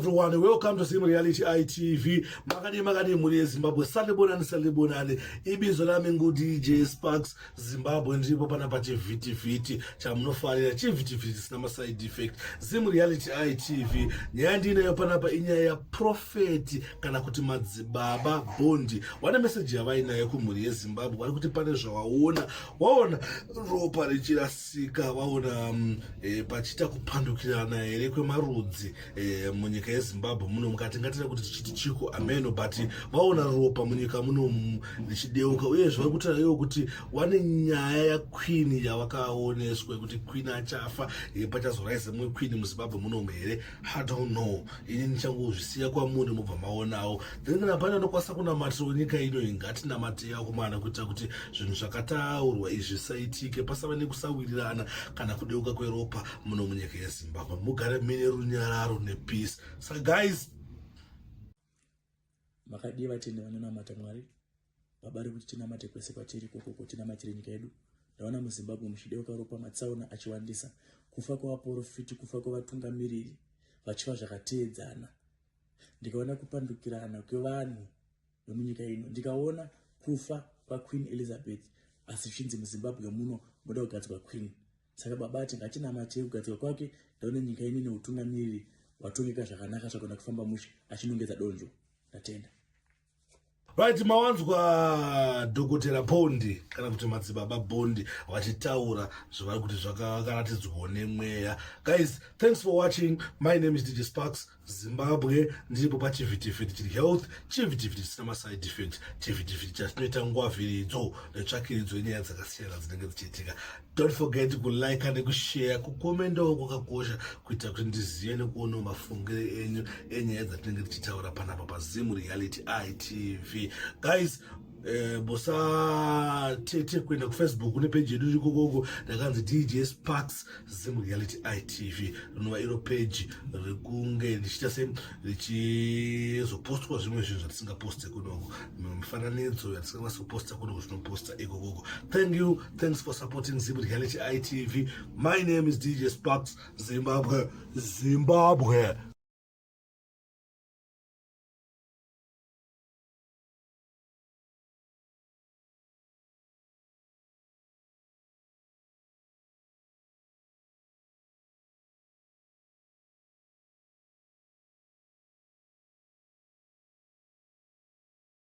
everyone, welcome to Zim Reality ITV. Makani muri Zimbabwe. Salibonani. Ibizo lami ngu DJ Sparks Zimbabwe ndipo pana pa chiviti chamunofarira chiviti sina ma side effect. Zim Reality ITV nyaya nayo pana pa inyaya ya prophet kana kuti Madzibaba bondi. Wana message yavainayo kumuri yeZimbabwe vari kuti pane zvawaona ropa richirasika waona pachita kupandukirana here kwemarudzi munyika yeZimbabwe muno mukati ngatira kuti tichiti chiko ameno but vaona ropa munyika muno richideuka uyezve vari kutaura iwo kuti wane nyaya yaqueen yavakaoneswa kuti queen achafa pachazoraise mumwe queen muZimbabwe muno here. I don't know, ini ndichangozvisiya kwamuri mubva maonawo then kana pane anokwanisa kunamatira nyika ino ngatinamateya kumana kuita kuti zvinhu zvakataurwa izvi zvisaitike pasava nekusawirirana kana kudeuka kweropa muno munyika yeZimbabwe. Mugare mine runyararo nepeace. So guys, makadiye vatende vanonamata Mwari baba ri kuti tinamate kwese kwatiri kokoko tinamatire nyika yedu. Ndaona muZimbabwe muchideuka ropa matsaona achiwandisa, kufa kwavaprofiti, kufa kwavatungamiriri vachiva zvakateedzana. Ndikaona kupandukirana kwevanhu vemunyika ino, ndikaona kufa kwaQueen Elizabeth asi zvinzi muZimbabwe muno muda kugadzwa queen. Saka baba ati ngatinamate kugadzwa kwake. Ndaona nyika ino neutungamiriri watongeka zvakanaka zvakona kufamba mushe achinongedza donzvo. Ndatenda. Right, mawanzwa dhokotera Bondi kana kuti Madzibaba Bondi vachitaura zvavari kuti zvakakaratidzwa nemweya. Guys, thanks for watching. My name is DJ Sparks Zimbabwe. Ndiripo pachivhitivhiti chiri health, chivhitivhiti chisina ma side effect, chivhitivhiti chatinoita ngwavhiridzo netsvakiridzo yenyaya dzakasiyana dzinenge dzichiitika. Don't forget to like and kushare, kukomendawo kwakakosha kuita kuti ndizive nekuona mafungiro enyu enyaya dzatinenge tichitaura panapa paZim Reality ITV. Guys, bosa tete kuenda kufacebook une page yedu iriko koko ndakanzi DJ Sparks Zim Reality ITV. Rinova iro page rikunge ndichita same richizopostwa zvimwe zvinhu zvatisingaposte kunoko, mifananidzo yatisingakwanisa kuposta kunoko zvinoposta iko koko. Thank you, thanks for supporting Zim Reality ITV. My name is DJ Sparks Zimbabwe.